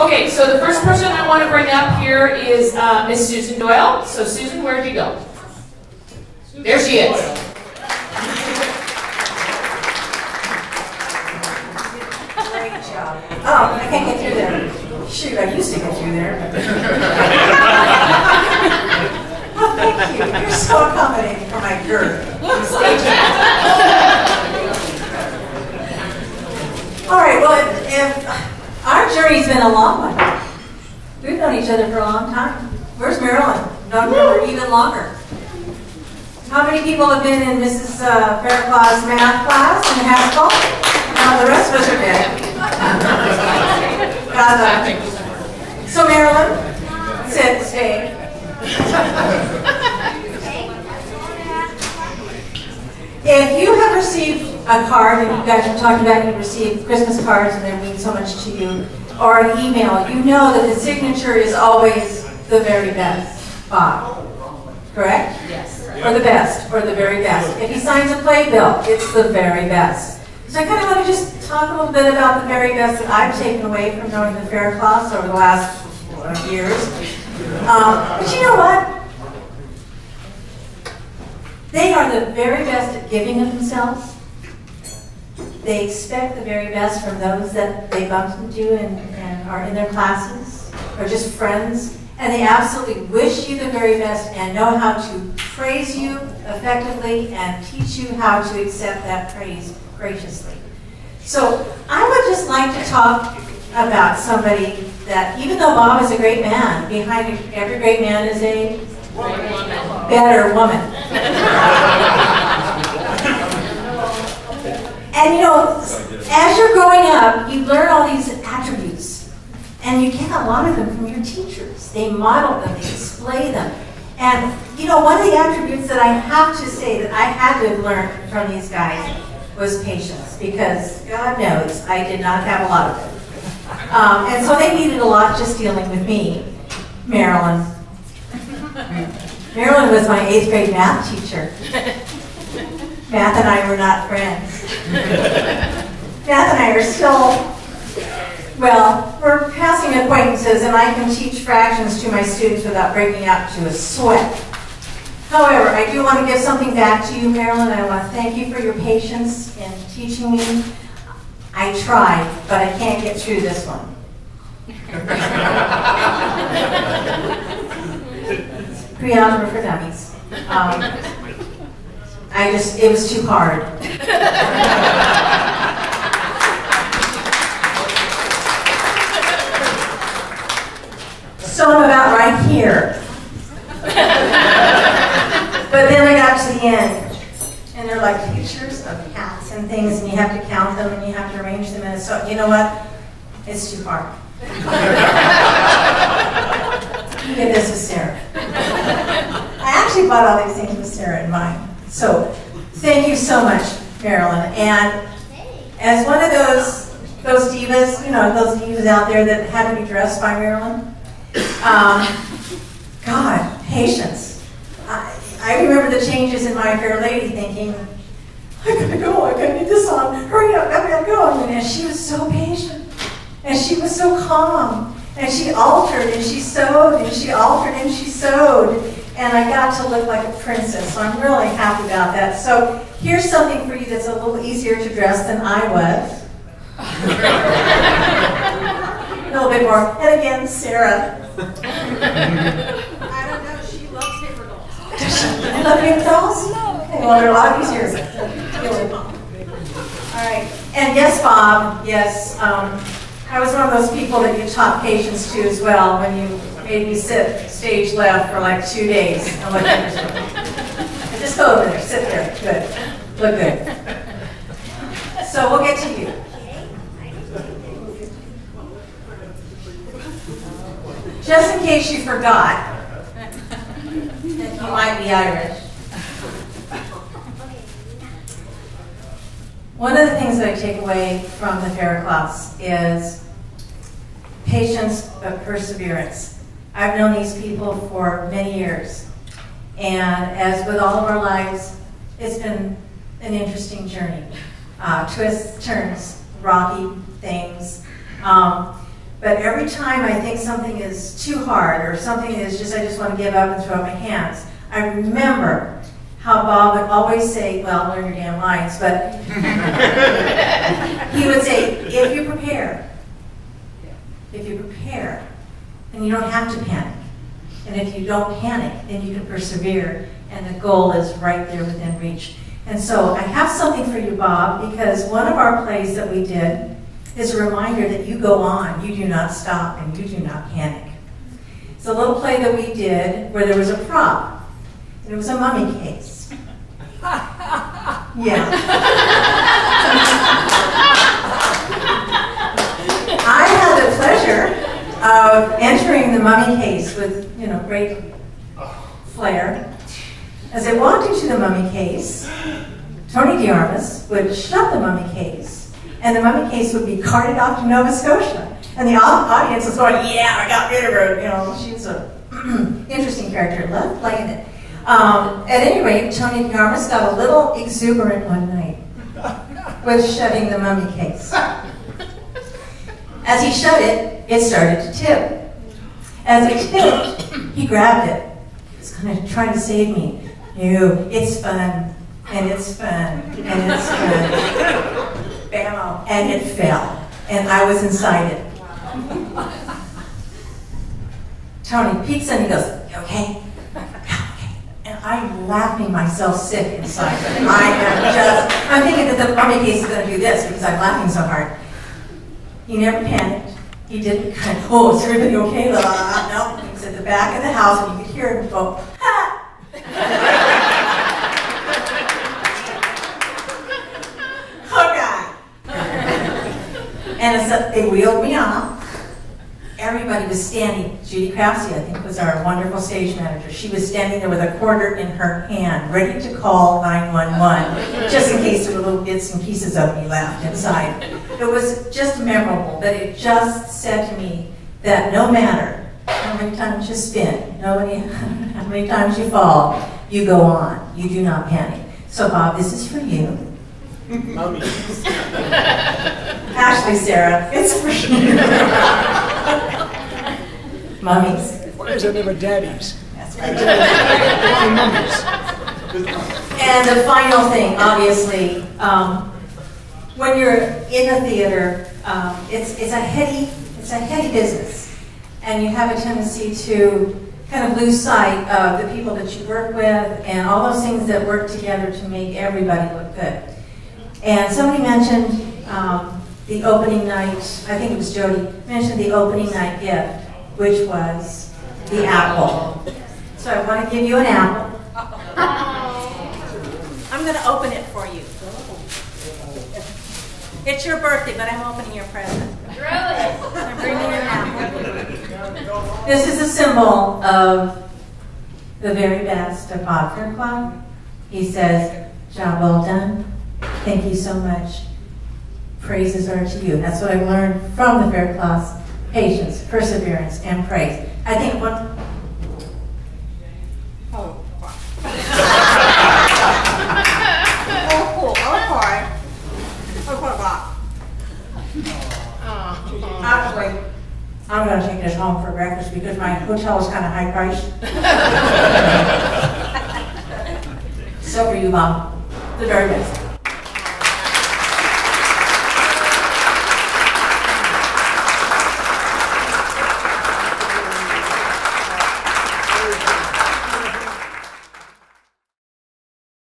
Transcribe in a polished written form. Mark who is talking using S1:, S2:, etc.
S1: Okay, so the first person I want to bring up here is Miss Susan Doyle. So Susan, where did you go? There she is.
S2: Great job. Oh, I can't get through there. Shoot, I used to get through there. Oh, thank you. You're so accommodating for my girth. All right, well, if our journey's been a long one. We've known each other for a long time. Where's Marilyn? Known her even longer. How many people have been in Mrs. Faircloth's math class in Haskell? Now the rest of us are dead. So Marilyn, sit, stay. If you have received a card, and you guys are talking about you received Christmas cards and they mean so much to you, or an email, you know that the signature is always the very best. Bob, correct?
S1: Yes.
S2: Or the best, or the very best. If he signs a playbill, it's the very best. So I kind of want to just talk a little bit about the very best that I've taken away from knowing the Faircloths over the last years. But you know what? They are the very best at giving of themselves. They expect the very best from those that they bump into and are in their classes, or just friends. And they absolutely wish you the very best and know how to praise you effectively and teach you how to accept that praise graciously. So I would just like to talk about somebody that, even though Bob is a great man, behind every great man is a better woman. And you know, as you're growing up, you learn all these attributes. And you get a lot of them from your teachers. They model them, they display them. And you know, one of the attributes that I have to say that I had to have learned from these guys was patience. Because God knows I did not have a lot of it. And so they needed a lot just dealing with me. Marilyn. Marilyn was my 8th grade math teacher. Math and I were not friends. Math and I are still, well, we're passing acquaintances, and I can teach fractions to my students without breaking out into a sweat. However, I do want to give something back to you, Marilyn. I want to thank you for your patience in teaching me. I tried, but I can't get through this one. Pre-algebra for dummies. It was too hard. So I'm about right here. But then I got to the end, and they're like pictures of cats and things, and you have to count them, and you have to arrange them, and so, you know what? It's too hard. Give this to Sarah. I actually bought all these things with Sarah in mind. So thank you so much, Marilyn. And as one of those divas, you know, those divas out there that had to be dressed by Marilyn, God, patience. I remember the changes in My Fair Lady thinking, I gotta go, I gotta get this on, hurry up, I gotta go. And she was so patient, and she was so calm, and she altered, and she sewed, and she altered, and she sewed, and I got to look like a princess, so I'm really happy about that. So here's something for you that's a little easier to dress than I was. A little bit more. And again, Sarah.
S3: I don't know, she loves paper dolls.
S2: Does she love paper dolls? Okay, well, they're a lot easier. All right. And yes, Bob, yes, I was one of those people that you taught patience to as well when you made me sit stage left for like 2 days. I'm like, just go over there, sit there, good, look good. So we'll get to you. Just in case you forgot that you might be Irish. One of the things that I take away from the Faircloths is patience but perseverance. I've known these people for many years, and as with all of our lives, it's been an interesting journey. Twists, turns, rocky things. But every time I think something is too hard or something is just, I just want to give up and throw up my hands, I remember how Bob would always say, well, learn your damn lines, but he would say, if you prepare, then you don't have to panic. And if you don't panic, then you can persevere, and the goal is right there within reach. And so I have something for you, Bob, because one of our plays that we did is a reminder that you go on, you do not stop, and you do not panic. It's a little play that we did where there was a prop, and it was a mummy case. Yeah. I had the pleasure of entering the mummy case with, great flair. As I walked into the mummy case, Tony DiArmas would shut the mummy case, and the mummy case would be carted off to Nova Scotia. And the audience was going, yeah, I got rid of her. She's an interesting character. Love playing it. At any rate, Tony DiArmas got a little exuberant one night with shutting the mummy case. As he shut it, it started to tip. As it tipped, he grabbed it. He was kind of trying to save me. No, it's fun, and it's fun, and it's fun. Bam! And it fell, and I was inside it. Tony peeks and he goes, "You okay?" And I'm laughing myself sick inside. I'm thinking that the mummy case is going to do this because I'm laughing so hard. He never panicked. He didn't kind of, oh, is everybody okay? No, he was at the back of the house and you could hear him go, ha! Oh, God. And so they wheeled me off. Everybody was standing. Judy Craftsy, I think, was our wonderful stage manager. She was standing there with a quarter in her hand, ready to call 911, just in case there were little bits and pieces of me left inside. It was just memorable, but it just said to me that no matter how many times you spin, how many times you fall, you go on. You do not panic. So, Bob, this is for you.
S3: Mommy.
S2: Ashley, Sarah, it's for you. Mummies.
S3: Why is that never daddies?
S2: That's right. And the final thing, obviously, when you're in a theater, it's a heady business, and you have a tendency to kind of lose sight of the people that you work with and all those things that work together to make everybody look good. And somebody mentioned the opening night, I think it was Jody, mentioned the opening night gift, which was the apple. So I want to give you an apple. I'm going to open it for you. It's your birthday, but I'm opening your present. I'm bringing you an apple. This is a symbol of the very best of Bob Faircloth. He says, job well done. Thank you so much. Praises are to you. That's what I've learned from the Faircloths. Patience, perseverance, and praise. I think what... Oh, Actually, I'm going to take this home for breakfast because my hotel is kind of high priced. So for you, Mom, the very best.